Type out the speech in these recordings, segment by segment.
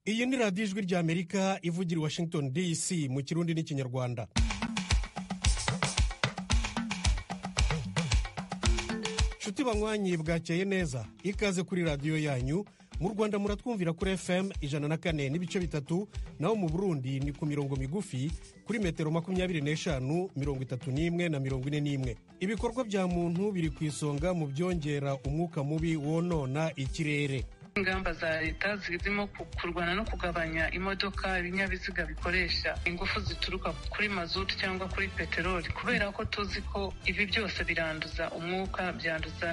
Iyi ni radiyo ijwi ry'Amerika ivugira i Washington DC mu Kirundi n'Ikinyarwanda. Nshuti banywanyi, bwakeye neza, ikaze kuri radiyo yanyu. Mu Rwanda muratwumvira kuri FM 104.3, naho mu Burundi ni ku mirongo migufi kuri metero 25, 31 na 41. Ibikorwa bya muntu biri ku isonga mu byongera umwuka mubi wonona ikirere. Ingamba za leta zirimo kurwana no kugabanya imodoka, ibinyabiziga bikoresha ingufu zituruka kuri mazutu cyangwa kuri peteroli, kubera ko tuzi ko ibi byose biranduza umwuka, byanduza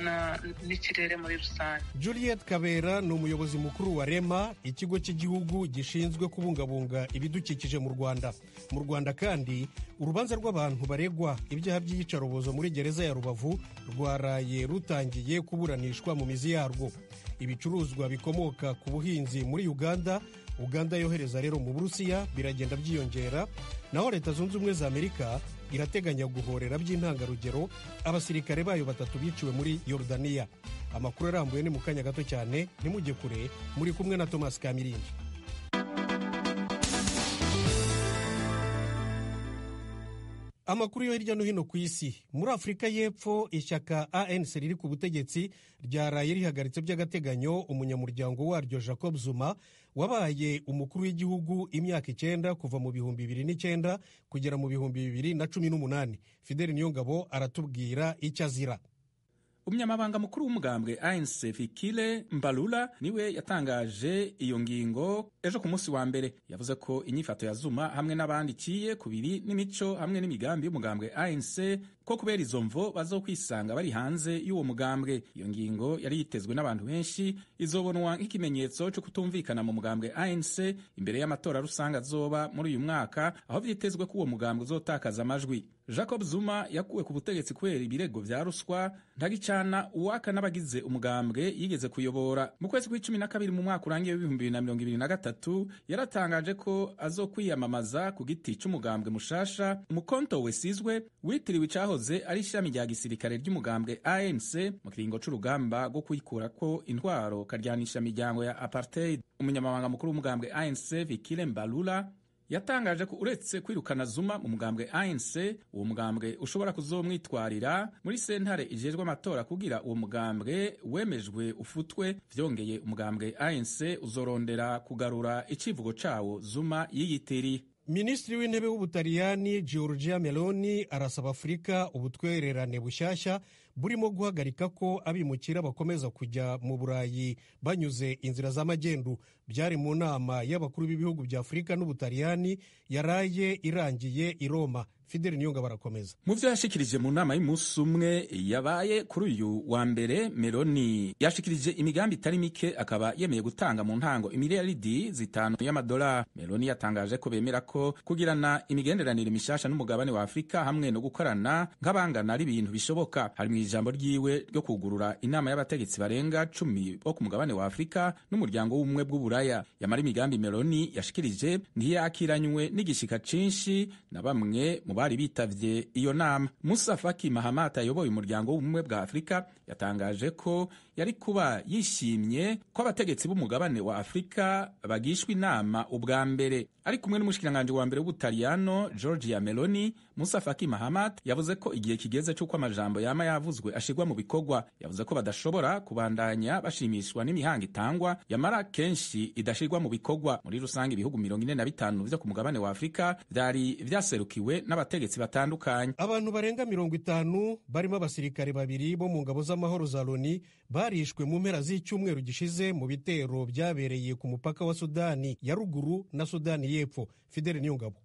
n'ikirere muri rusange. Juliette Kabera ni umuyobozi mukuru wa REMA, ikigo cy'igihugu gishinzwe kubungabunga ibidukikije mu Rwanda. Mu Rwanda kandi urubanza rw'abantu baregwa ibyaha by'iyicarubozo muri gereza ya Rubavu rwaraye rutangiye kuburanishwa mu mizi yarwo. Ibicuruzwa bikomoka ku buhinzi muri Uganda yohereza rero mu Burusiya biragenda byiyongera, naho Leta Zunze Ubumwe za Amerika irateganya guhorera by'intangarugero abasirikare bayo 3 biciwe muri Yordania. Amakuru arambuye ni mu kanya gato cyane, ntimujye kure, muri kumwe na Thomas Kamirindi. Amakuru yo hirya no hino ku isi. Muri Afurika y'Epfo, ishyaka ANC riri ku butegetsi ryaraye rihagaritse by'agateganyo umunyamuryango waryo Jacob Zuma wabaye umukuru w'igihugu imyaka 9 kuva mu 2009 kugera mu 2018. Fidel Niyongabo aratubwira icyo azira. Umunyamabanga mukuru w'umugambwe ANC Fikile Mbalula niwe yatangaje iyo ngingo ejo ku munsi wa mbere. Yavuze ko inyifato ya Zuma hamwe n'abandi ciye kubiri n'imico hamwe n'imigambi y'umugambwe ANC ko kubera izo mvo bazokwisanga bari hanze y'uwo mugambwe. Iyo ngingo yari yitezwe n'abantu benshi, izobonwa nk'ikimenyetso cyo kutumvikana mu mugambwe ANC imbere y'amatora rusange azoba muri uyu mwaka, aho vyitezwe ko uwo mugambwe uzotakaza amajwi. Jacob Zuma yakuwe ku butegetsi kubera ibirego vya ruswa ntagicana uwaka n'abagize umugambwe yigeze kuyobora. Mu kwezi kwa12 mu mwaka urangiye w'2023 yaratangaje ko azokwiyamamaza ku giti c'umugambwe mushasha Umukonto Wesizwe witiriwe icahoze ari ishami rya gisirikare ry'umugambwe ANC mu kiringo c'urugamba rwo kuyikurako intwaro karyanisha imiryango ya apartheid. Umunyamabanga mukuru w'umugambwe ANC Fikile Mbalula yatangaje ko uretse kwirukana Zuma mu mugambwe ANC, uwo mugambwe ushobora kuzomwitwarira muri sentare ijejwe amatora kugira uwo mugambwe wemejwe ufutwe. Vyongeye umugambwe ANC uzorondera kugarura icivugo cawo Zuma yiyitiriye. Minisitiri w'intebe w'Ubutaliyani Giorgia Meloni arasaba Afurika ubutwererane bushyashya burimo guhagarika ko abimukira bakomeza kujya mu Burayi banyuze inzira z'amagendu. Byari mu nama y'abakuru b'ibihugu bya Afurika n'Ubutaliyani yaraye irangiye i Roma. Fidel Niyonga barakomeza. Mu vyo yashikirije mu nama y'umunsi umwe yabaye kuri uyu wa mbere, Meloni yashikirije imigambi itari mike, akaba yemeye gutanga mu ntango imiliyaridi 5 y'amadolari. Meloni yatangaje ko bemera ko kugirana imigenderanire mishasha n'umugabane wa Afurika hamwe no gukorana nk'abangana ari ibintu bishoboka. Hari mu ijambo ryiwe ryo kugurura inama y'abategetsi barenga 10 bo ku mugabane wa Afurika n'umuryango w'ubumwe bw'Uburaya. Yamara imigambi Meloni yashikirije ntiyakiranywe n'igishika cinshi na bamwe mu bari bitavye iyo nama. Musa Faki Mahamat ayoboye umuryango w'ubumwe bwa Afurika yatangaje ko yari kuba yishimye ko abategetsi b'umugabane wa Afurika bagishwa inama ubwa mbere. Ari kumwe n'umushikiranganje wa mbere w'Ubutaliyano Giorgia Meloni, Musa Faki Mahamat yavuze ko igihe kigeze cy'uko amajambo yama yavuzwe ashirwa mu bikorwa. Yavuze ko badashobora kubandanya bashimishwa n'imihanga itangwa yamara kenshi idashirwa mu bikorwa. Muri rusange ibihugu 45 vyo ku mugabane wa Afurika vyari vyaserukiwe n'abategetsi batandukanye. Abantu barenga 50 barimo abasirikare 2 bo mu ngabo z'amahoro za Loni barishwe mu mpera z'icyumweru gishize mu bitero byabereye ku mupaka wa Sudani ya ruguru na Sudani y'Epfo. Fidel Niyongabo.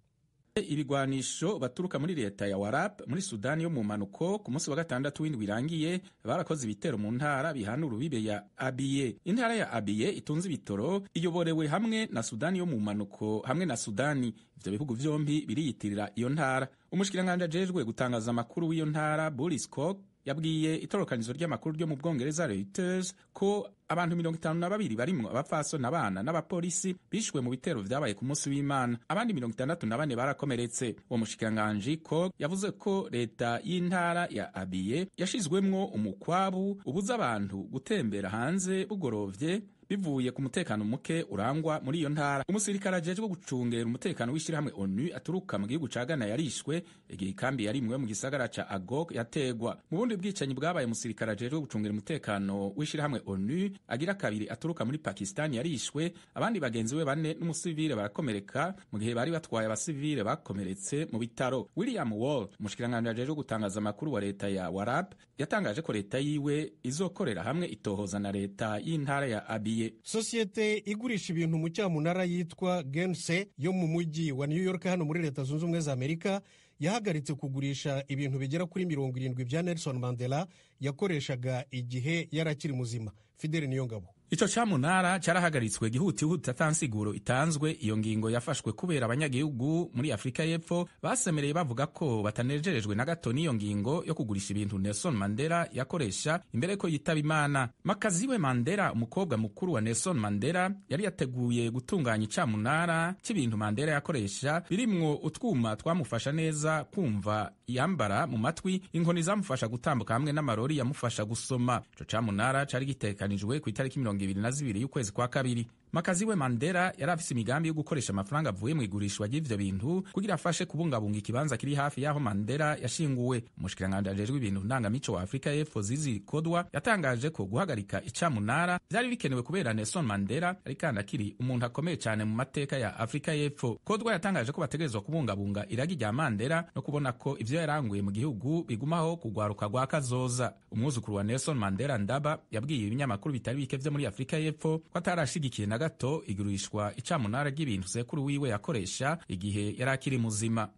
Ibigwanisho baturuka muri leta ya Warab muri Sudani yo mu manuko ku munsi wa 6 w'indwi irangiye barakoze ibitero mu ntara bihana urubibe ya Abyei. Intara ya Abyei itunze ibitoro iyoborewe hamwe na Sudani yo mu manuko hamwe na Sudani. Ivyo bihugu vyombi biriyitirira iyo ntara. Umushikiranganje ajejwe gutangaza amakuru w'iyo ntara Boris Koch yabwiye itorokanizo ry'amakuru ryo mu Bwongereza Reuters ko abantu 52 barimwo abapfaso n'abana n'abapolisi bishwe mu bitero vyabaye ku munsi w'Imana. Abandi 64 barakomeretse. Uwo mushikiranganje ko yavuze ko leta y'intara ya Abyei yashizwemwo umukwabu ubuza abantu gutembera hanze bugorovye bivuye ku mutekano muke urangwa muri iyo ntara. Umusirikare ajejwe gucungera umutekano w'ishirahamwe ONU aturuka mu gihugu ca Ghana yarishwe igihe ikambi yarimwe mu gisagara ca Agok yategwa. Mu bundi bwicanyi bwabaye, umusirikare ajejwe gucungera umutekano w'ishirahamwe ONU agira kabiri aturuka muri Pakistan yarishwe, abandi bagenzi we bane n'umusivile barakomereka mu gihe bari batwaye abasivile bakomeretse mu bitaro. William Wall, umushikiranganje ajejwe gutangaza amakuru wa leta ya Warab, yatangaje ko leta yiwe izokorera hamwe itohoza na leta y'intara ya Abyei. Sosiyete igurisha ibintu mu cyamunara yitwa Gense yo mu mujyi wa New York hano muri Leta Zunze Ubumwe za Amerika yahagaritse kugurisha ibintu bigera kuri 70 bya Nelson Mandela yakoreshaga igihe yarakiri muzima. Fidel Niyongabo. Ico cyamunara cyarahagaritswe gihutihuti atansiguro itanzwe. Iyo ngingo yafashwe kubera abanyagihugu muri Afrika y'Epfo basemereye bavuga ko batanejerejwe na gato n'iyo ngingo yo kugurisha ibintu Nelson Mandela yakoresha imbere ko yitaba Imana. Makaziwe Mandela, umukobwa mukuru wa Nelson Mandela, yari yateguye gutunganya icyamunara cy'ibintu Mandela yakoresha birimwo utwuma twamufasha neza kumva yambara mu matwi, inkoni zamufasha gutambuka hamwe n'amarori yamufasha gusoma. Ico cyamunara cari gitekanijwe ku itariki 22 y'ukwezi kwa kabiri. Makaziwe Mandela yari afise imigambi yo gukoresha amafaranga avuye mu igurishwa ry'ivyo bintu kugira afashe kubungabunga ikibanza kiri hafi y'aho Mandela yashinguwe. Umushikiranganje ajejwe ibintu ndangamico wa Afrika y'Epfo Zizi Kodwa yatangaje ko guhagarika icamunara vyari bikenewe kubera Nelson Mandela ari kandi akiri umuntu akomeye cyane mu mateka ya Afrika y'Epfo. Kodwa yatangaje ko bategerezwa kubungabunga iragi rya Mandela no kubona ko ivyo yaranguye mu gihugu bigumaho kugwaruka rwa kazoza. Umwuzukuru wa Nelson Mandela Ndaba yabwiye ibinyamakuru bitari bike vyo muri Afrika y'Epfo ko atarashigikiye na gato igurishwa icamunara ry'ibintu sekuru wiwe yakoresha igihe yari akiri muzima.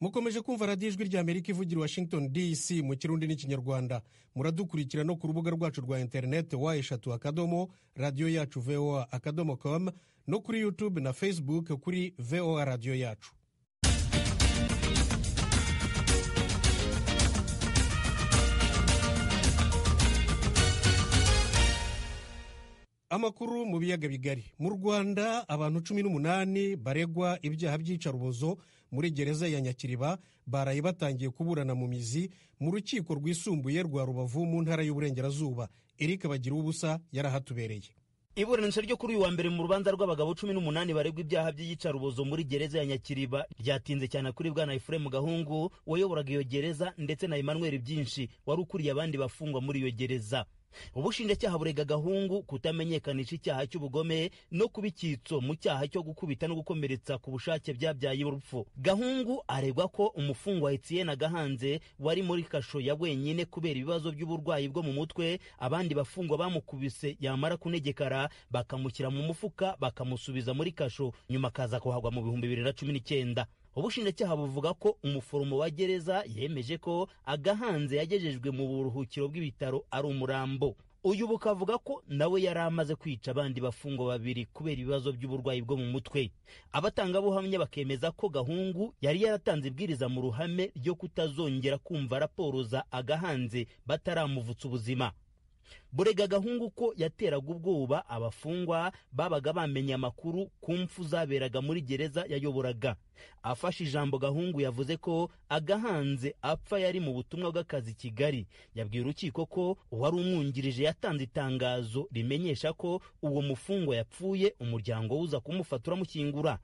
Mukomeje kumva radiyo ijwi rya Amerika ivugira Washington DC mu Kirundi n'Ikinyarwanda. Muradukurikira no ku rubuga rwacu rwa interineti wa radio yacu voa.com no kuri YouTube na Facebook kuri VOA radio yacu. Amakuru mu biyaga bigari. Mu Rwanda abantu 18 baregwa ibyaha by'icarubozo muri gereza ya Nyakiriba baraye batangiye kuburana mu mizi mu rukiko rwisumbuye rwa Rubavu mu ntara y'Uburengerazuba. Eric Bagira ubusa yarahatubereye. Iburanisha ryo kuri uyu wa mbere mu rubanza rw'abagabo 18 baregwa ibyaha by'iyicarubozo muri gereza ya Nyakiriba ryatinze cyane kuri bwana Ephraim Gahungu wayoboraga iyo gereza ndetse na Emmanuel Byinshi wari ukuriye abandi bafungwa muri iyo gereza. Ubushinjacyaha burega Gahungu kutamenyekanisha icyaha cy'ubugome no kubikitso mu cyaha cyo gukubita no gukomeretsa ku bushake byabyaye urupfu. Gahungu aregwa ko umufungwa Etienne Gahanze wari muri kasho ya wenyine kubera ibibazo by'uburwayi bwo mu mutwe, abandi bafungwa bamukubise yamara kunegekara bakamushyira mu mufuka bakamusubiza muri kasho nyuma kaza kuhagwa mu 2019. Ubushinjacyaha buvuga ko umuforomo wa gereza yemeje ko Agahanze yagejejwe mu buruhukiro bw'ibitaro ari umurambo. Uyu bukavuga ko nawe yari amaze kwica abandi bafungwa babiri kubera ibibazo by'uburwayi bwo mu mutwe. Abatangabuhamya bakemeza ko Gahungu yari yaratanze ibwiriza mu ruhame ryo kutazongera kumva raporo za Agahanze bataramuvutsa ubuzima. Burega Gahungu ko yateraga ubwoba abafungwa babaga bamenye amakuru ku mfu zaberaga muri gereza yayoboraga. Afashe ijambo Gahungu yavuze ko Agahanze apfa yari mu butumwa bw'akazi Kigali. Yabwiye urukiko ko uwari umwungirije yatanze itangazo rimenyesha ko uwo mufungwa yapfuye, umuryango uza kumufata uramukingura.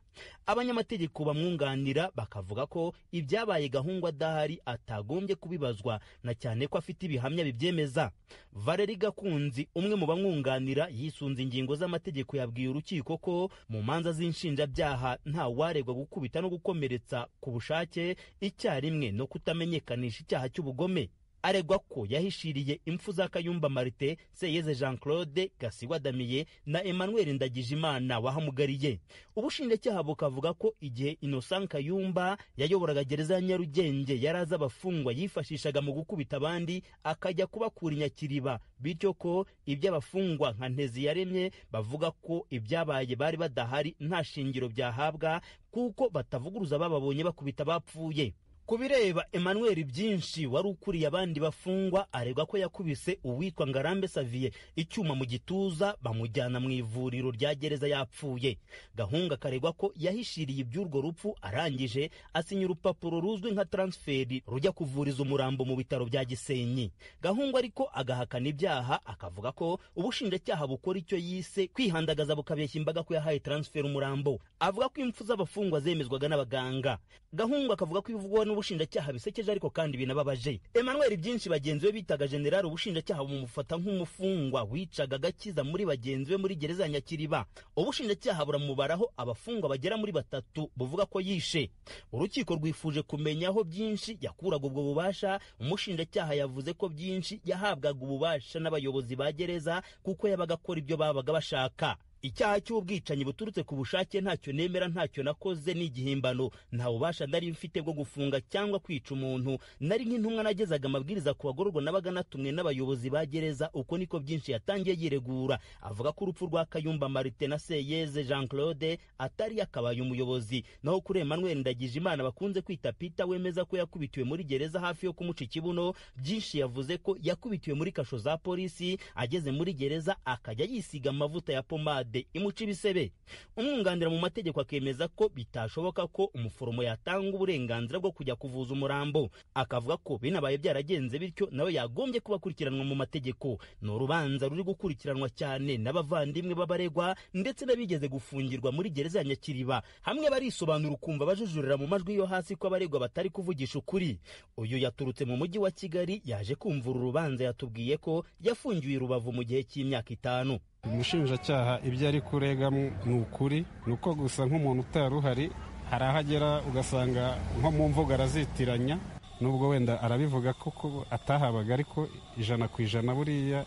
Abanyamategeko bamwunganira bakavuga ko ibyabaye Gahungu adahari atagombye kubibazwa na cyane ko afite ibihamya bibyemeza. Valeri Gakunzi umwe mu bamwunganira yisunze ingingo z'amategeko yabwiye urukiko ko mu manza z'inshinjabyaha nta waregwa gukubita no gukomeretsa ku bushake icyarimwe no kutamenyekanisha icyaha cy'ubugome. Aregwa ko yahishiriye impfu za Kayumba Marite, Seyeze Jean Claude, Gasiwa Damiye na Emmanuel Ndagijimana wahamugariye. Ubushinjacyaha bukavuga ko igihe Innocent Kayumba yayoboraga gereza ya Nyarugenge yaraza abafungwa yifashishaga mu gukubita abandi akajya kubakura Nyakiriba, bityo ko iby'abafungwa nka Ntezi yaremye bavuga ko ibyabaye bari badahari nta shingiro byahabwa kuko batavuguruza bababonye bakubita bapfuye. Ku bireba Emmanuel Byinshi wari ukuriye abandi bafungwa aregwa ko yakubise uwitwa Ngarambe Saviye icyuma mu gituza bamujyana mu ivuriro rya gereza yapfuye. Gahunga karegwa ko yahishiriye iby'urwo rupfu arangije asinya urupapuro ruzwi nka transferi rujya kuvuriza umurambo mu bitaro bya Gisenyi. Gahunga ariko agahakana ibyaha akavuga ko ubushinjacyaha bukora icyo yise kwihandagaza bukabeshya imbaga ko yahaye transfer umurambo. Avuga ko impfu z'abafungwa zemezwaga n'abaganga. Gahunga akavuga ko ibivugwa n'ubushinjacyaha bisekeje ariko kandi binababaje. Emmanuel Byinshi bagenzi be bitaga General ubushinjacyaha bumufata nk'umufungwa wicaga gakiza muri bagenzi be muri gereza ya Nyakiriba. Ubushinjacyaha buramubaraho abafungwa bagera muri 3 buvuga ko yishe. Urukiko rwifuje kumenya aho Byinshi yakuraga ubwo bubasha. Umushinjacyaha yavuze ko Byinshi yahabwaga ububasha n'abayobozi ba gereza kuko yabaga akora ibyo babaga bashaka. Icyaha cy'ubwicanyi buturutse ku bushake ntacyo nemera ntacyo nakoze n'igihimbano, nta bubasha ndari mfite bwo gufunga cyangwa kwica umuntu, nari nk'intumwa nagezaga amabwiriza ku bagororwa nabaga natumwe n'abayobozi ba gereza. Uko niko Byinshi yatangiye yiregura. Avuga ko urupfu rwa Kayumba Martin na Seyeze Jean Claude atari yakabaye umuyobozi. Naho kuri Emmanuel Ndagijimana bakunze kwita Peter wemeza ko yakubitiwe muri gereza hafi yo kumuca ikibuno, Byinshi yavuze ko yakubitiwe muri kasho za polisi, ageze muri gereza akajya yisiga amavuta ya pomade imuca ibisebe. Umwunganira mu mategeko akemeza ko bitashoboka ko umuforomo yatanga uburenganzira bwo kujya kuvuza umurambo. Akavuga ko binabaye byaragenze bityo nawe yagombye kuba akurikiranwa mu mategeko. Ni urubanza ruri gukurikiranwa cyane n'abavandimwe b'abaregwa ndetse n'abigeze gufungirwa muri gereza ya Nyakiriba. Hamwe barisobanura ukumva bajujurira mu majwi yo hasi ko abaregwa batari kuvugisha ukuri. Uyu yaturutse mu mujyi wa Kigali yaje kumvura urubanza yatubwiye ko yafungiwe i Rubavu mu gihe cy'imyaka 5. Umushinjacyaha ibyo ari kurega ni ukuri, nuko gusa nk'umuntu utari uhari hari ahagera ugasanga nko mu mvugo arazitiranya, nubwo wenda arabivuga ko atahabaga, ariko 100% buriya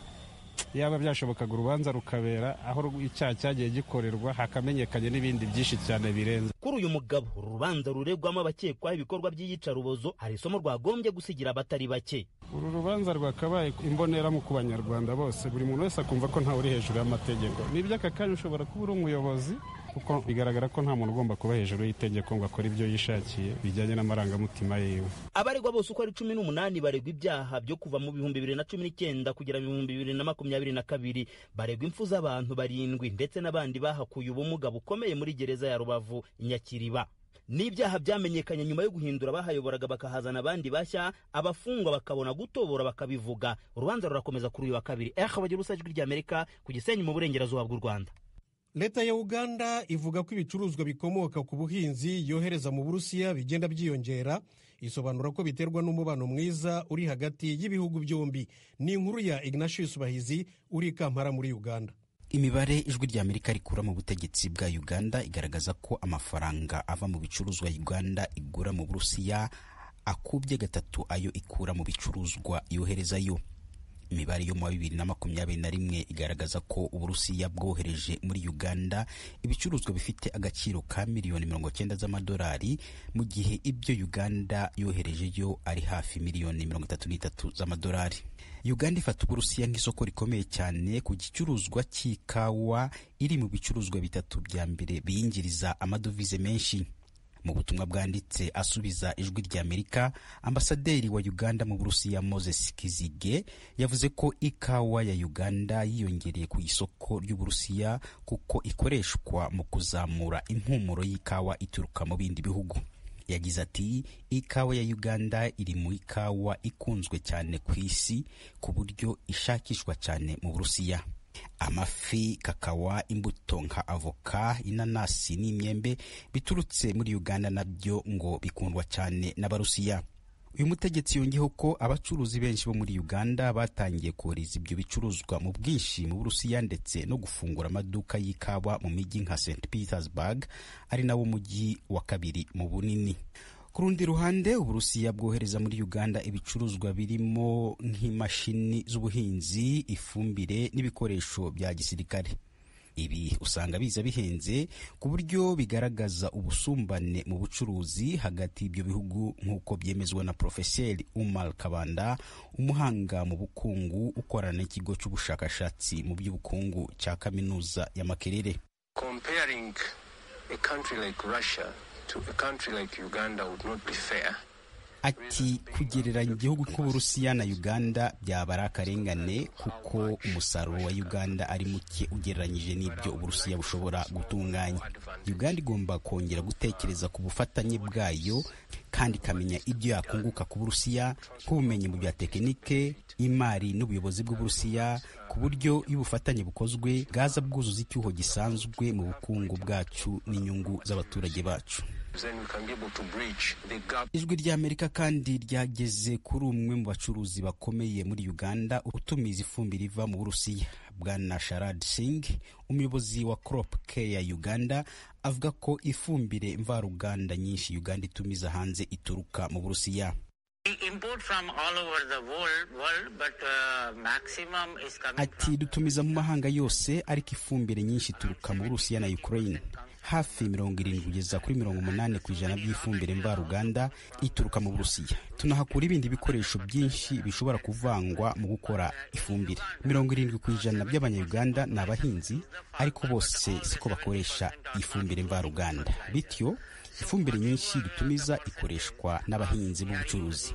yaba byashobokaga urubanza rukabera aho icyaha cyagiye gikorerwa hakamenyekanye n'ibindi byinshi cyane birenze. Kuri uyu mugabo urubanza ruregwamo abakekwaho ibikorwa by'iyicarubozo hari isomo rwagombye gusigira abatari bake. Uru rubanza rwakabaye imbonera mu ku Banyarwanda bose, buri muntu wese akumva ko ntawe uri hejuru y'amategeko. Nibyo aka kanya ushobora kuba uri umuyobozi kuko bigaragara ko nta muntu ugomba kuba hejuru y'itegeko ngo akore ibyo yishakiye bijyanye n'amarangamutima yiwe. Abaregwa bose uko ari 18 baregwa ibyaha byo kuva mu 2019 kugera mu 2022. Baregwa impfu z'abantu 7 ndetse n'abandi bahakuye ubumuga bukomeye muri gereza ya Rubavu Nyakiriba. N'ibyaha byamenyekanye nyuma yo guhindura bahayoboraga bakahazana abandi bashya, abafungwa bakabona gutobora bakabivuga. Urubanza rurakomeza kuri uyu wa 2. Bagira usajwi ry'Amerika ku Gisenyi mu burengerazuba bw'u Rwanda. Leta ya Uganda ivuga ko ibicuruzwa bikomoka ku buhinzi yohereza mu Burusiya bigenda byiyongera. Isobanura ko biterwa n'umubano mwiza uri hagati y'ibihugu byombi. Ni inkuru ya Ignatius Bahizi uri Kampala muri Uganda. Imibare ijwi ry'Amerika rikura mu butegetsi bwa Uganda igaragaza ko amafaranga ava mu bicuruzwa Uganda igura mu Burusiya akubye 3 ayo ikura mu bicuruzwa yoherezayo. Imibare yo mu 2021 igaragaza ko Uburusiya bwohereje muri Uganda ibicuruzwa bifite agaciro ka miliyoni 90 z'amadolari, mu gihe ibyo Uganda yoherejeyo ari hafi miliyoni 33 z'amadolari. Uganda ifata Uburusiya nk'isoko rikomeye cyane ku gicuruzwa cy'ikawa iri mu bicuruzwa 3 bya mbere biyingiriza amadovize menshi. Mu butumwa bwanditse asubiza ijwi ry'Amerika, ambasaderi wa Uganda mu Burusiya Moses Kizige yavuze ko ikawa ya Uganda yiyongereye ku isoko ry'Uburusiya kuko ikoreshwa mu kuzamura impumuro y'ikawa ituruka mu bindi bihugu. Yagize ati ikawa ya Uganda iri mu ikawa ikunzwe cyane ku isi ku buryo ishakishwa cyane mu Burusiya. Amafi, kakawa, imbuto nka avoka, inanasi n'imyembe biturutse muri Uganda nabyo ngo bikundwa cyane n'Abarusiya. Uyu mutegetsi yongeyeho ko abacuruzi benshi bo muri Uganda batangiye kohereza ibyo bicuruzwa mu bwinshi mu Burusiya ndetse no gufungura amaduka y'ikawa mu mijyi nka St Petersburg ari nawo mujyi wa 2 mu bunini. Ku rundi ruhande Uburusiya bwohereza muri Uganda ibicuruzwa birimo nk'imashini z'ubuhinzi, ifumbire n'ibikoresho bya gisirikare. Ibi usanga biza bihenze ku buryo bigaragaza ubusumbane mu bucuruzi hagati y'ibyo bihugu, nk'uko byemezwa na Profeseri Umar Kabanda, umuhanga mu bukungu ukorana n'ikigo cy'ubushakashatsi mu by'ubukungu cya kaminuza ya Makerere. Comparing a country like Russia to a country like Uganda would not be fair Ati kugereranya igihugu nk'Uburusiya na Uganda byaba ari akarengane kuko umusaruro wa Uganda ari muke ugereranyije n'ibyo Uburusiya bushobora gutunganya. Uganda igomba kongera gutekereza ku bufatanye bwayo kandi ikamenya ibyo yakunguka ku Burusiya nk'ubumenyi mu bya tekinike, imari n'ubuyobozi bw'Uburusiya, ku buryo iyo ubufatanye bukozwe bwaza bwuzuza icyuho gisanzwe mu bukungu bwacu n'inyungu z'abaturage bacu. Ijwi ry'Amerika kandi ryageze kuri umwe mu bacuruzi bakomeye muri Uganda utumiza ifumbire iva mu Burusiya. Bwana Sharad Singh, umuyobozi wa Crop Care Uganda, avuga ko ifumbire mvaruganda nyinshi Uganda itumiza hanze ituruka mu Burusiya. Ati dutumiza mu mahanga yose ariko ifumbire nyinshi ituruka mu Burusiya na Ukraine. Hafi 70 kugeza kuri 80% by'ifumbire mvaruganda ituruka mu Burusiya. Tunahakura ibindi bikoresho byinshi bishobora kuvangwa mu gukora ifumbire. 70% by'abanyayuganda ni abahinzi ariko bose siko bakoresha ifumbire mvaruganda. Bityo ifumbire nyinshi dutumiza ikoreshwa n'abahinzi b'ubucuruzi.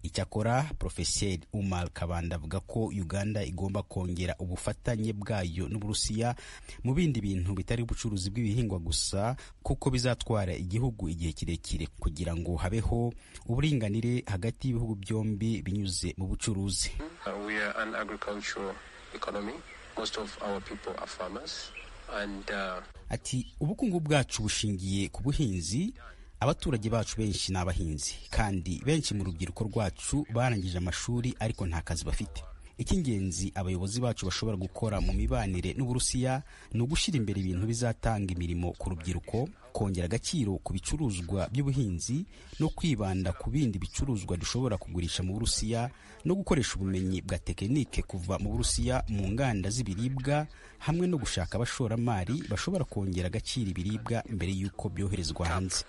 Icyakora Profeseri Umar Kabanda avuga ko Uganda igomba kongera ubufatanye bwayo n'Uburusiya mu bindi bintu bitari ubucuruzi bw'ibihingwa gusa kuko bizatwara igihugu igihe kirekire kugira ngo habeho uburinganire hagati y'ibihugu byombi binyuze mu bucuruzi. We are an agricultural economy. Most of our people are farmers and Ati ubukungu bwacu bushingiye ku buhinzi. Abaturage bacu benshi ni abahinzi kandi benshi mu rubyiruko rwacu barangije amashuri ariko nta kazi bafite. Icy'ingenzi abayobozi bacu bashobora gukora mu mibanire n'Uburusiya ni ugushyira imbere ibintu bizatanga imirimo ku rubyiruko, kongera agaciro ku bicuruzwa by'ubuhinzi no kwibanda ku bindi bicuruzwa dushobora kugurisha mu Burusiya no gukoresha ubumenyi bwa tekinike kuva mu Burusiya mu nganda z'ibiribwa hamwe no gushaka abashoramari bashobora kongera agaciro ibiribwa mbere y'uko byoherezwa hanze.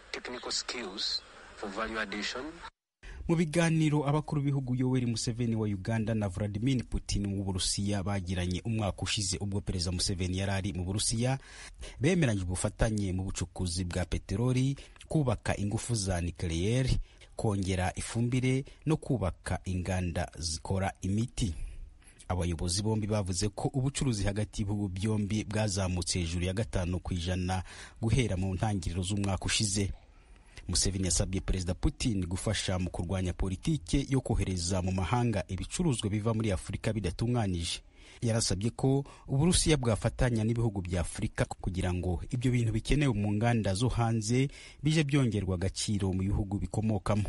Mu biganiro abakuru b'ibihugu Yoweri Museveni wa Uganda na Vladimir Putin w'Uburusiya bagiranye umwaka ushize ubwo Perezida Museveni yarari mu Burusiya, bemeranyije ubufatanye mu bucukuzi bwa peteroli, kubaka ingufu za nucleaire, kongera ifumbire no kubaka inganda zikora imiti. Abayobozi bombi bavuze ko ubucuruzi hagati y'ibihugu byombi bwazamutse hejuru ya 5% guhera mu ntangiriro z'umwaka ushize. Museveni yasabye Perezida Putin gufasha mu kurwanya politike yo kohereza mu mahanga ibicuruzwa biva muri Afurika bidatunganije. Yarasabye ko Uburusiya bwafatanya n'ibihugu bya Afurika kugira ngo ibyo bintu bikenewe mu nganda zo hanze bije byongerwa agaciro mu bihugu bikomokamo.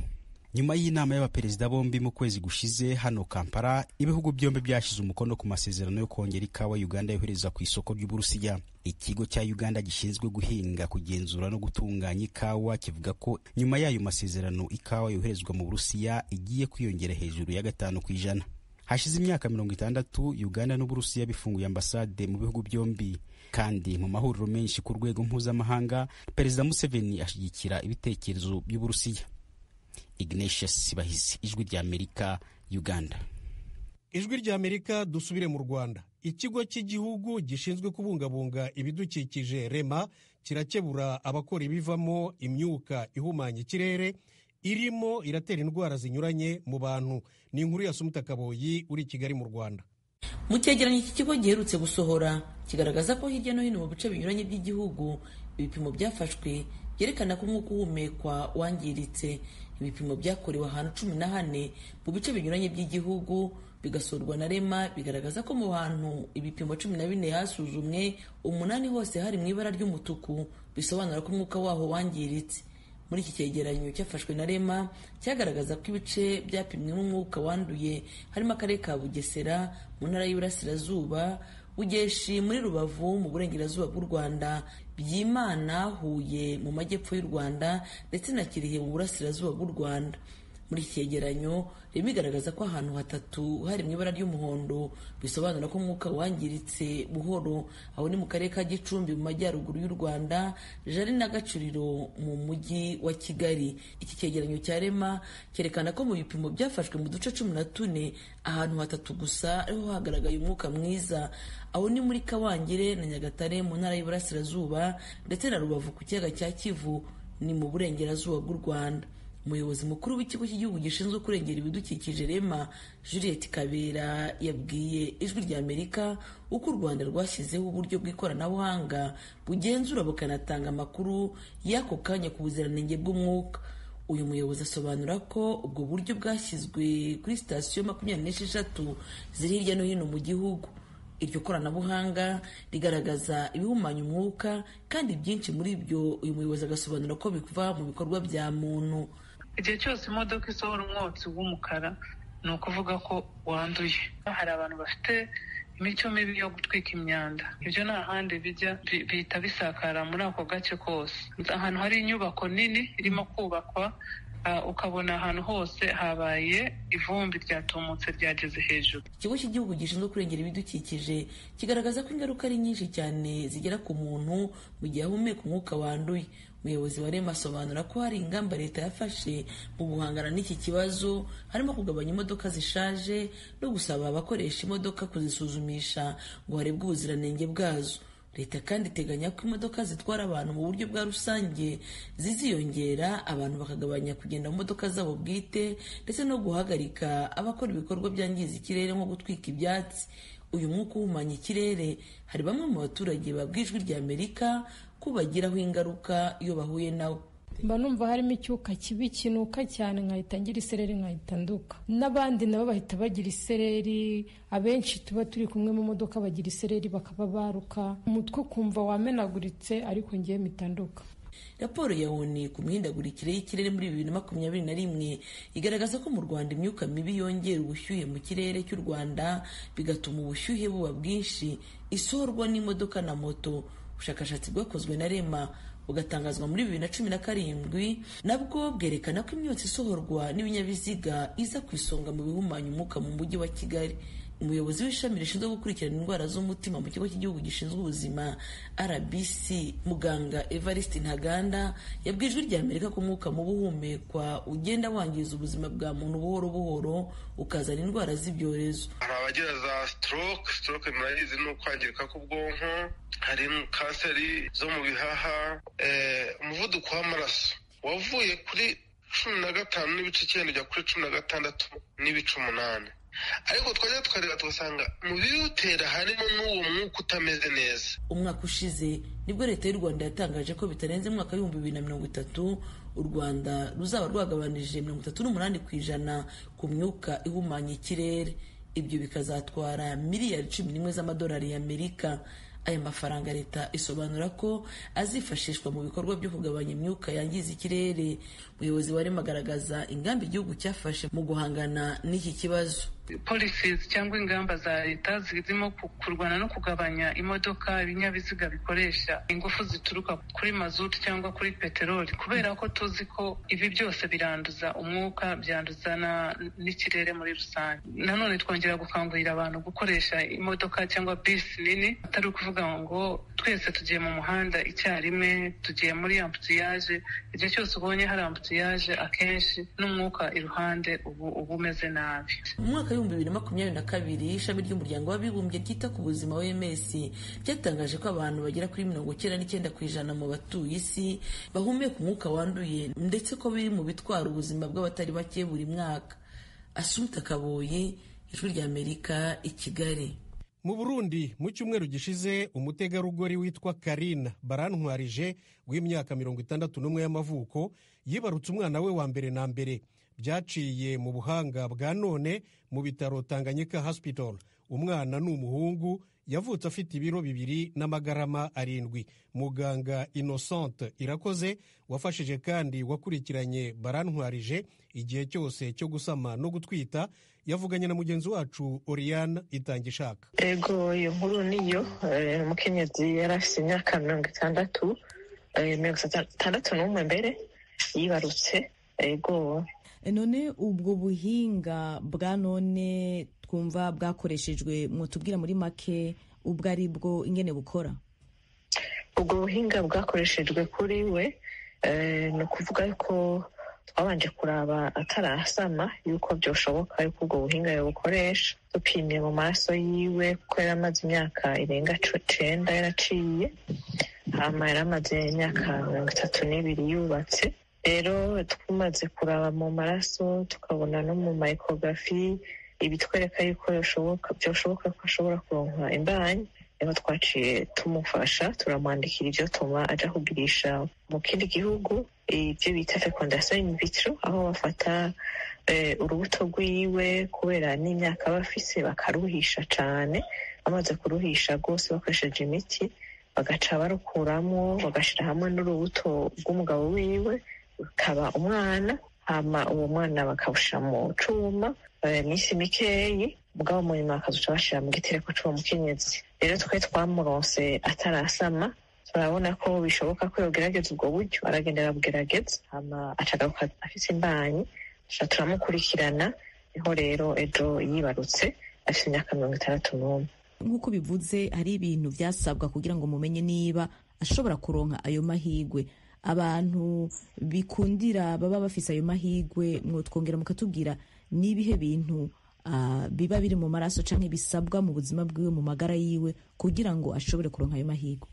Nyuma y'inama y'abaperezida bombi mu kwezi gushize hano Kampala, ibihugu byombi byashize umukono ku masezerano yo kongera ikawa Uganda yohereza ku isoko ry'Uburusiya. Ikigo cya Uganda gishinzwe guhinga, kugenzura no gutunganya ikawa kivuga ko nyuma y'ayo masezerano ikawa yoherezwa mu Burusiya igiye kwiyongera hejuru ya 5%. Hashize imyaka 60 Uganda n'Uburusiya bifunguye ambasade mu bihugu byombi, kandi mu mahuriro menshi ku rwego mpuzamahanga Perezida Museveni ashyigikira ibitekerezo by'Uburusiya. Ignatius Sibahizi, Ijwi ry'Amerika, Uganda. Ijwi ry'Amerika, dusubire mu Rwanda. Ikigo cy'igihugu gishinzwe kubungabunga ibidukikije REMA kirakebura abakora ibivamo imyuka ihumanya ikirere irimo iratera indwara zinyuranye mu bantu. Ni inkuru ya Sumuta Kaboyi uri Kigali mu Rwanda. Mu cyegeranyo iki kigo giherutse gusohora kigaragaza ko hirya no hino mu bice binyuranye by'igihugu ibipimo byafashwe byerekana ko umwuka uhumekwa wangiritse. Ibipimo byakorewe ahantu 14 mu bice binyuranye by'igihugu bigasorwa na REMA bigaragaza ko mu bantu ibipimo 14 hasuzumwe 8 hose hari mu ibara ry'umutuku, bisobanura ko umwuka waho wangiritse. Muri iki cyegeranyo cyafashwe na REMA cyagaragaza ko ibice byapimwe n'umwuka wanduye harimo akarere ka Bugesera mu ntara y'Iburasirazuba, Bugeshi muri Rubavu mu burengerazuba bw'u Rwanda, Byimana, Huye mu majyepfo y'u Rwanda ndetse na Kirehe mu burasirazuba bw'u Rwanda. Muri iki cyegeranyo REMA igaragaza ko ahantu hatatu hari mu ibara ry'umuhondo, bisobanura ko umwuka wangiritse buhoro. Aho ni mu karere ka Gicumbi mu majyaruguru y'u Rwanda, Jari na Gacuriro mu mujyi wa Kigali. Iki cyegeranyo cya REMA cyerekana ko mu bipimo byafashwe mu duce 14 ahantu hatatu gusa ariho hagaragaye umwuka mwiza. Aho ni muri Kawangire na Nyagatare mu ntara y'Iburasirazuba ndetse na Rubavu ku kiyaga cya Kivu ni mu burengerazuba bw'u Rwanda. Umuyobozi mukuru w'ikigo cy'igihugu gishinzwe kurengera ibidukikije REMA, Juliette Kabera, yabwiye Ijwi ry'Amerika uko u Rwanda rwashyizeho uburyo bw'ikoranabuhanga bugenzura bukanatanga amakuru y'ako kanya ku buziranenge bw'umwuka. Uyu muyobozi asobanura ko ubwo buryo bwashyizwe kuri sitasiyo 26 ziri hirya no hino mu gihugu. Iryo koranabuhanga rigaragaza ibihumanya umwuka, kandi byinshi muri byo uyu muyobozi agasobanura ko biva mu bikorwa bya muntu. Igihe cyose imodoka isohora umwotsi w'umukara ni ukuvuga ko wanduye. Hari abantu bafite imico mibi yo gutwika imyanda, ibyo nta handi bijya, bihita bisakara muri ako gace kose. Ahantu hari inyubako nini irimo kubakwa, ukabona ahantu hose habaye ivumbi ryatumutse ryageze hejuru. Ikigo cy'igihugu gishinzwe kurengera ibidukikije kigaragaza ko ingaruka ari nyinshi cyane zigera ku muntu mu gihe ahumeka umwuka wanduye. Umuyobozi wa REMA asobanura ko hari ingamba leta yafashe mu guhangana n'iki kibazo, harimo kugabanya imodoka zishaje no gusaba abakoresha imodoka kuzisuzumisha ngo harebwe ubuziranenge bwazo. Leta kandi iteganya ko imodoka zitwara abantu mu buryo bwa rusange ziziyongera, abantu bakagabanya kugenda mu modoka zabo bwite, ndetse no guhagarika abakora ibikorwa byangiza ikirere nko gutwika ibyatsi. Uyu mwuka uhumanya ikirere hari bamwe mu baturage babwiye Ijwi ry'Amerika ko bagiraho ingaruka iyo bahuye nawo. Mba numva harimo icyuka kibi kinuka cyane, nkahita ngira isereri, nkahita nduka. N'abandi nabo bahita bagira isereri, abenshi tuba turi kumwe mu modoka bagira isereri bakaba baruka, umutwe ukumva wamenaguritse, ariko ngiye mpita nduka. Raporo ya ONU ku mihindagurikire y'ikirere muri 2021 igaragaza ko mu Rwanda imyuka mibi yongera ubushyuhe mu kirere cy'u Rwanda, bigatuma ubushyuhe buba bwinshi, isorwa n'imodoka na moto. Ubushakashatsi bwakozwe na REMA bugatangazwa muri 2017 nabwo bwerekana ko imyotsi isohorwa n'ibinyabiziga iza ku isonga mu bihumanya umwuka mu mujyi wa Kigali. Umuyobozi w'ishami rishinzwe gukurikirana indwara z'umutima mu kigo cy'igihugu gishinzwe ubuzima RBC, muganga Evariste Ntaganda, yabwiye Ijwi ry'Amerika ko umwuka mubi uhumekwa ugenda wangiza ubuzima bwa muntu buhoro buhoro, ukazana indwara z'ibyorezo. Hari abagira za stroke murayizi ni ukwangirika k'ubwonko, hari kanseri zo mu bihaha, umuvuduko w'amaraso wavuye kuri 15.9 ujya kuri 16.8. Ariko twajya tukareba tugasanga mu biwutera harimo n'uwo mwuka utameze neza. Umwaka ushize nibwo leta y'u Rwanda yatangaje ko bitarenze mwaka 2030 u Rwanda ruzaba rwagabanije 38% ku myuka ihumanya ikirere. Ibyo bikazatwara miliyari 11 z'amadolari y'Amerika. Aya mafaranga leta isobanura ko azifashishwa mu bikorwa byo kugabanya imyuka yangiza ikirere. Umuyobozi wa REMA agaragaza ingamba igihugu cyafashe mu guhangana n'iki kibazo. Policies cyangwa ingamba za leta zirimo kurwana no kugabanya imodoka, ibinyabiziga bikoresha ingufu zituruka kuri mazutu cyangwa kuri peteroli, kubera ko tuzi ko ibi byose biranduza umwuka, byanduza n'ikirere muri rusange. Nanone twongera gukangurira abantu gukoresha imodoka cyangwa bisi nini, atari ukuvuga ngo twese tugiye mu muhanda icyarimwe, tugiye muri ambutiyage. Igihe cyose ubonye hari ambutiyage, akenshi n'umwuka iruhande ubu umeze nabi. Umwaka 2022 ishami ry'umuryango w'abibumbye ryita ku buzima OMS ryatangaje ko abantu bagera kuri 99% mu batuye isi bahumeka umwuka wanduye, ndetse ko biri mu bitwara ubuzima bw'abatari bake buri mwaka. Assumpta Kaboye, Ijwi ry'Amerika, i Kigali. Mu Burundi mu cyumweru gishize umutegarugori witwa Karine Barantwarije w'imyaka 61 y'amavuko yibarutse umwana we wa mbere na mbere. Byaciye mu buhanga bwa none mu bitaro Tanganyika Hospital. Umwana ni umuhungu, yavutse afite ibiro 2 n'amagarama 7. Muganga Innocente Irakoze wafashije kandi wakurikiranye Barantwarije igihe cyose cyo gusama no gutwita, yavuganye na mugenzi wacu Oriane Itangishaka. Ego, iyo nkuru niyo umukenyezi yari afite imyaka 61 mbere yibarutse. Ego, none ubwo buhinga bwa none twumva bwakoreshejwe, mwotubwira muri make ubwo ari bwo ingene bukora? Ubwo buhinga bwakoreshejwe kuri we ni ukuvuga ko twabanje kuraba atarasama yuko byoshoboka yuko ubwo buhinga yabukoresha, dupimye mu maraso yiwe kuko yari amaze imyaka irenga 9 yaraciye, hama yari amaze imyaka 32 yubatse. Rero tumaze kuraba mu maraso tukabona no mu micrography ibitwereka yuko byoshoboka ko ashobora kuronka imbanyi, rero twaciye tumufasha turamwandikira ibyo tuma aja kugirisha mu kindi gihugu ibyo bita fecondation in vitro, aho bafata urubuto rwiwe kubera n'imyaka aba afise bakaruhisha cane, bamaze kuruhisha rwose bakoresheje imiti bagaca barukuramo bagashira hamwe n'urubuto rw'umugabo wiwe ukaba umwana, hama uwo mwana bakawushira mu cuma iminsi mikeyi, mugabo mu nyuma bakazoca bashira mu gitereko c'uwo mukenyezi. Rero twe twamuronse atarasama, turabona ko bishoboka ko yogerageza ubwo buryo, aragenda arabugerageza hama acagaruka afise imbanyi, turamukurikirana, niho rero ejo yibarutse afise imyaka 61. Nk'uko bivuze hari ibintu vyasabwa kugira ngo mumenye niba ashobora kuronka ayo mahigwe. Abantu bikundira baba bafise ayo mahigwe, mwotwongera mukatubwira nibihe bintu biba biri mu maraso canke bisabwa mu buzima bwiwe mu magara yiwe kugira ngo ashobore kuronka ayo mahigwe?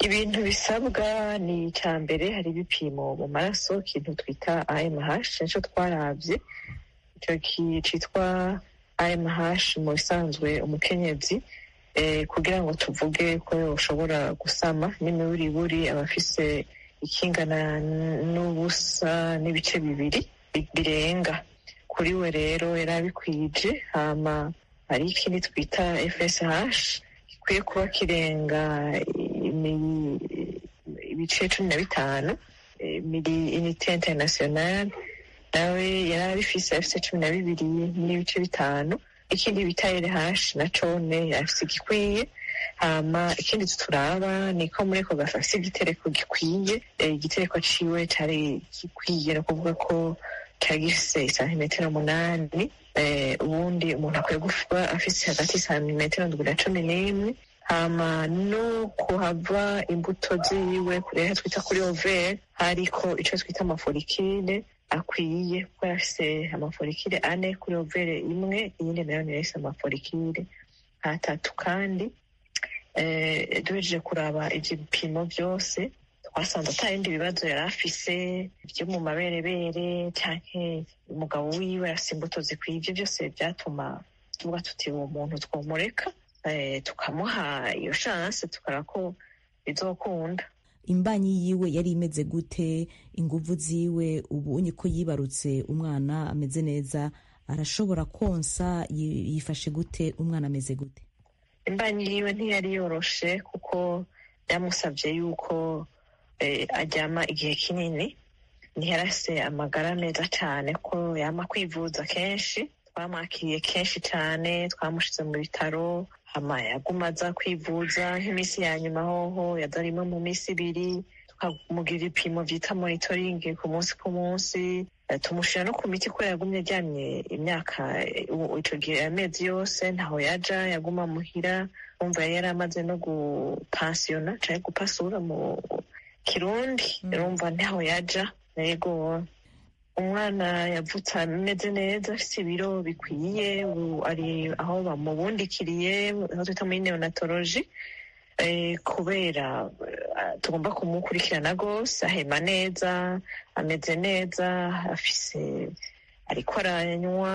Ibintu bisabwa ni icambere, hari ibipimo mu maraso, ikintu twita AMH, nico twaravye, ico citwa AMH mu bisanzwe umukenyezi kugira ngo tuvuge ko yoshobora gusama n'imiburiburi abafise ikingana n'ubusa n'ibice 2 birenga. Kuri we rero yarabikwije, hama hari ikindi twita FSH gikwiye kuba kirenga ibice 15 mili unité internationale, nawe yarabifise afise 12 n'ibice 5. Ikindi bita LH nacone afise gikwiye, hama ikindi turaba niko muri ko gafise igitereko gikwiye, igitereko ciwe cari gikwiye no kuvuga ko cagifise santimetero 8, ubundi umuntu akwiye gufa afise hagati santimetero 11, hama no kuhava imbuto ziwe kureha twita kuri ovaire hariko ico twita amafolikile akwiye, kuko afise amafolikile 4 kuri ovaire imwe, iyindi nayo nirese amafolikile 3. Kandi duhejeje kuraba ivyo bipimo vyose twasanze ata bindi bibazo yari afise vyo mu maberebere canke umugabo wiwe afise imbuto zikwiye. Ivyo vyose vyatuma tuvuga tuti uwo muntu twomureka tukamuha iyo chance tukaraba ko bizokunda. Imbanyi yiwe yari imeze gute? Inguvu ziwe ubonye ko yibarutse umwana ameze neza, arashobora konsa? Yifashe gute? Umwana ameze gute? Imbanyi yiwe ntiyari yoroshe kuko yamusavye yuko aryama igihe kinini, ntiyarase amagara meza cane ko yama kwivuza kenshi, twamwakiriye kenshi cane, twamushize mu bitaro, hama yaguma aza kwivuza nk'imisi ya nyuma hoho yaza rimwe mu misi 2, tukamugira ibipimo vyita monitoring ku munsi, tumushira no ku miti ko yagumye aryamye imyaka ico gihe amezi yose ntaho yaja, yaguma muhira, umva yari amaze no gupansiona canke gupasura mu Kirundi, urumva ntaho yaja. Yego umwana yavutse ameze neza, afise ibiro bikwiye, ari aho bamubundikiriye aho twita muri neonatology, kubera tugomba kumukurikirana gose, ahema neza, ameze neza, afise ariko aranywa,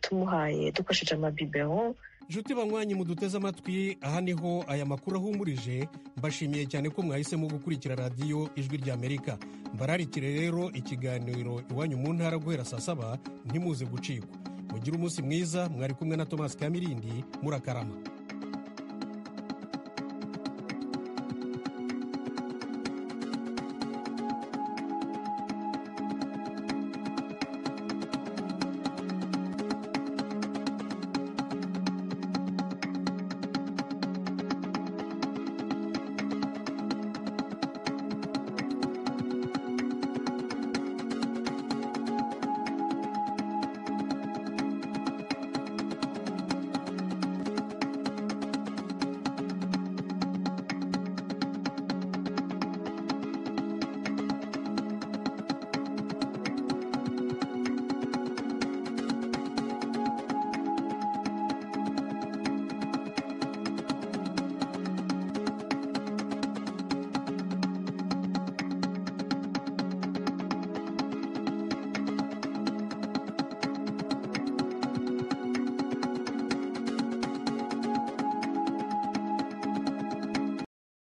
tumuhaye dukoresheje amabibero. Nshuti banywanyi muduteze amatwi, aha niho aya makuru ahumurije. Mbashimiye cyane ko mwahisemo gukurikira radiyo Ijwi ry'Amerika. Mbararikire rero ikiganiro Iwanyu mu Ntara guhera saa 7, ntimuze gucikwa. Mugire umunsi mwiza. Mwari kumwe na Thomas Kamirindi, murakarama.